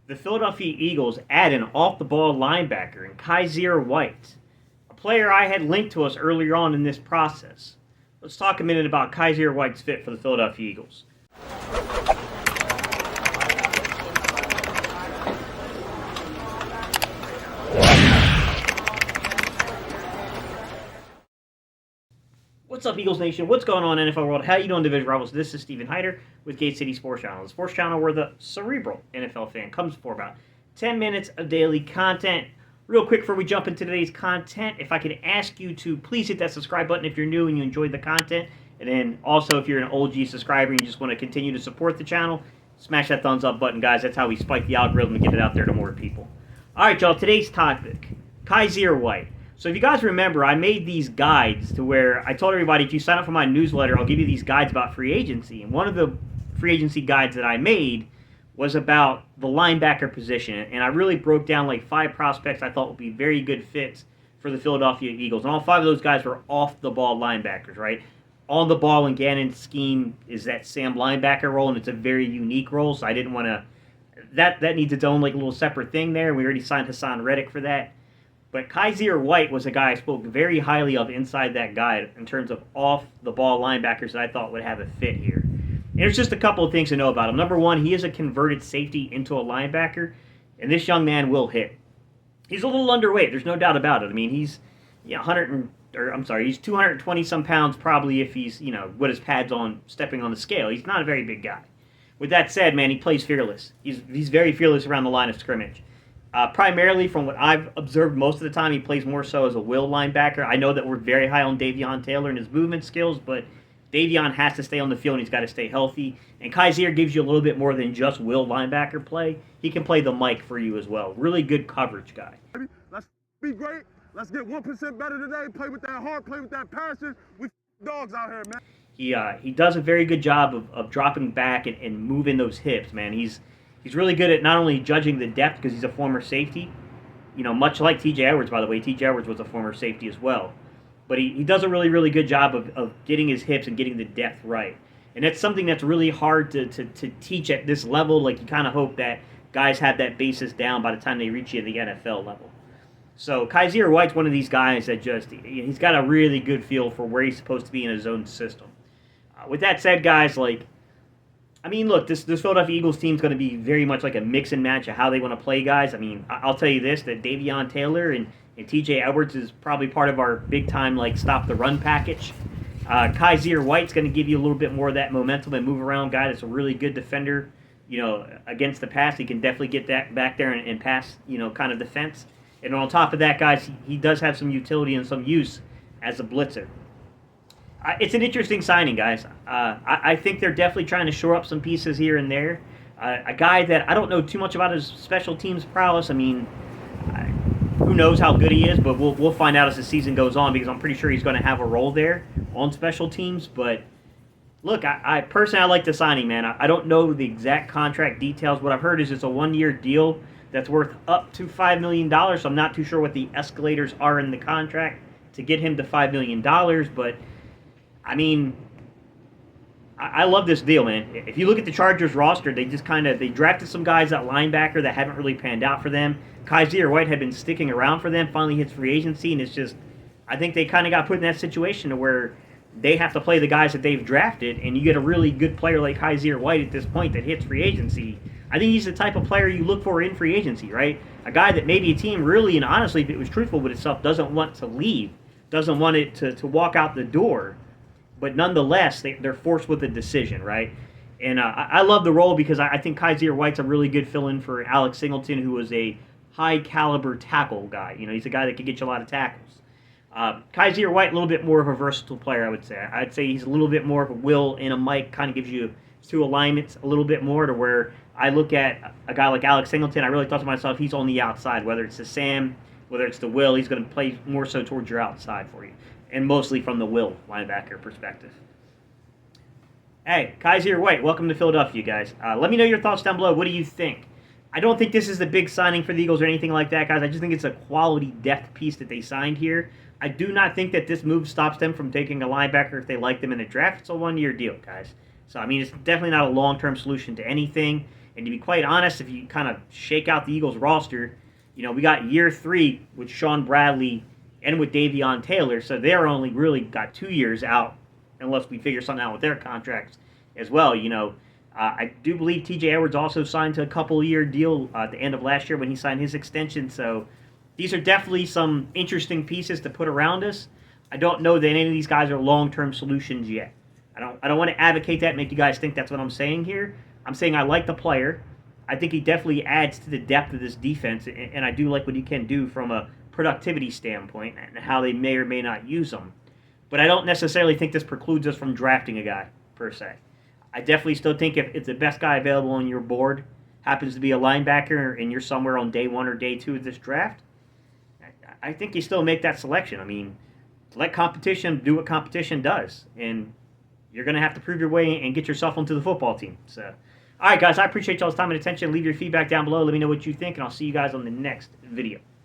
The Philadelphia Eagles add an off-the-ball linebacker in Kyzir White, a player I had linked to us earlier on in this process. Let's talk a minute about Kyzir White's fit for the Philadelphia Eagles. What's up, Eagles Nation? What's going on, NFL World? How you doing, Division Rivals? This is Stephen Hyder with Gate City Sports Channel. The sports channel where the cerebral NFL fan comes for about 10 minutes of daily content. Real quick before we jump into today's content, if I could ask you to please hit that subscribe button if you're new and you enjoyed the content. And then also, if you're an OG subscriber and you just want to continue to support the channel, smash that thumbs up button, guys. That's how we spike the algorithm and get it out there to more people. All right, y'all, today's topic, Kyzir White. So if you guys remember, I made these guides to where I told everybody, if you sign up for my newsletter, I'll give you these guides about free agency. And one of the free agency guides that I made was about the linebacker position. And I really broke down like 5 prospects I thought would be very good fits for the Philadelphia Eagles. And all 5 of those guys were off-the-ball linebackers, right? On the ball in Gannon's scheme is that Sam linebacker role, and it's a very unique role, so I didn't want to... That needs its own like little separate thing there. We already signed Hassan Reddick for that. But Kyzir White was a guy I spoke very highly of inside that guide in terms of off-the-ball linebackers that I thought would have a fit here. And there's just a couple of things to know about him. Number one, he is a converted safety into a linebacker, and this young man will hit. He's a little underweight. There's no doubt about it. I mean, he's he's 220-some pounds probably if he's, with his pads on, stepping on the scale. He's not a very big guy. With that said, man, he plays fearless. He's very fearless around the line of scrimmage. Primarily, from what I've observed most of the time, he plays more so as a will linebacker. I know that we're very high on Davion Taylor and his movement skills, but Davion has to stay on the field and he's got to stay healthy. And Kyzir gives you a little bit more than just will linebacker play. He can play the mic for you as well. Really good coverage guy. Let's be great. Let's get 1% better today. Play with that heart. Play with that passion. We dogs out here, man. He does a very good job of dropping back and moving those hips, man. He's really good at not only judging the depth because he's a former safety, much like T.J. Edwards, by the way. T.J. Edwards was a former safety as well. But he does a really, really good job of getting his hips and getting the depth right. And that's something that's really hard to teach at this level. Like, you kind of hope that guys have that basis down by the time they reach you at the NFL level. So Kyzir White's one of these guys that he's got a really good feel for where he's supposed to be in his own system. With that said, guys, look, this Philadelphia Eagles team is going to be very much like a mix and match of how they want to play guys. I mean, I'll tell you this, that Davion Taylor and T.J. Edwards is probably part of our big-time, stop-the-run package. Kyzir White's going to give you a little bit more of that momentum and move-around guy that's a really good defender, against the pass. He can definitely get that back there and pass, kind of defense. And on top of that, guys, he does have some utility and some use as a blitzer. It's an interesting signing, guys. I think they're definitely trying to shore up some pieces here and there. A guy that I don't know too much about his special teams prowess. I mean, who knows how good he is, but we'll find out as the season goes on because I'm pretty sure he's going to have a role there on special teams. But look, I personally like the signing, man. I don't know the exact contract details. What I've heard is it's a 1-year deal that's worth up to $5 million, so I'm not too sure what the escalators are in the contract to get him to $5 million, but I mean, I love this deal, man. If you look at the Chargers roster, they drafted some guys at linebacker that haven't really panned out for them. Kyzir White had been sticking around for them, finally hits free agency, and it's just, I think they kind of got put in that situation to where they have to play the guys that they've drafted, and you get a really good player like Kyzir White at this point that hits free agency. I think he's the type of player you look for in free agency, right? A guy that maybe a team really, and honestly, if it was truthful with itself, doesn't want to leave, doesn't want it to walk out the door. But nonetheless, they're forced with a decision, right? And I love the role because I think Kyzir White's a really good fill-in for Alex Singleton, who was a high-caliber tackle guy. He's a guy that can get you a lot of tackles. Kyzir White, a little bit more of a versatile player, I would say. I'd say he's a little bit more of a will and a mic, kind of gives you 2 alignments a little bit more to where I look at a guy like Alex Singleton, I really thought to myself, he's on the outside, whether it's the Sam, whether it's the will, he's going to play more so towards your outside for you. And mostly from the will linebacker perspective. Hey, Kyzir White, welcome to Philadelphia, guys. Let me know your thoughts down below. What do you think? I don't think this is the big signing for the Eagles or anything like that, guys. I just think it's a quality depth piece that they signed here. I do not think that this move stops them from taking a linebacker if they like them in the draft. It's a 1-year deal, guys. So, I mean, it's definitely not a long-term solution to anything. And to be quite honest, if you kind of shake out the Eagles roster, we got year 3 with Sean Bradley and with Davion Taylor, so they're only really got 2 years out unless we figure something out with their contracts as well. I do believe T.J. Edwards also signed to a couple-year deal at the end of last year when he signed his extension. So these are definitely some interesting pieces to put around us. I don't know that any of these guys are long-term solutions yet. I don't want to advocate that, make you guys think that's what I'm saying here. I'm saying I like the player. I think he definitely adds to the depth of this defense, and I do like what he can do from a productivity standpoint and how they may or may not use him. But I don't necessarily think this precludes us from drafting a guy, per se. I definitely still think if the best guy available on your board happens to be a linebacker and you're somewhere on day 1 or day 2 of this draft, I think you still make that selection. I mean, let competition do what competition does, and you're going to have to prove your way and get yourself onto the football team. So, all right, guys, I appreciate y'all's time and attention. Leave your feedback down below. Let me know what you think, and I'll see you guys on the next video.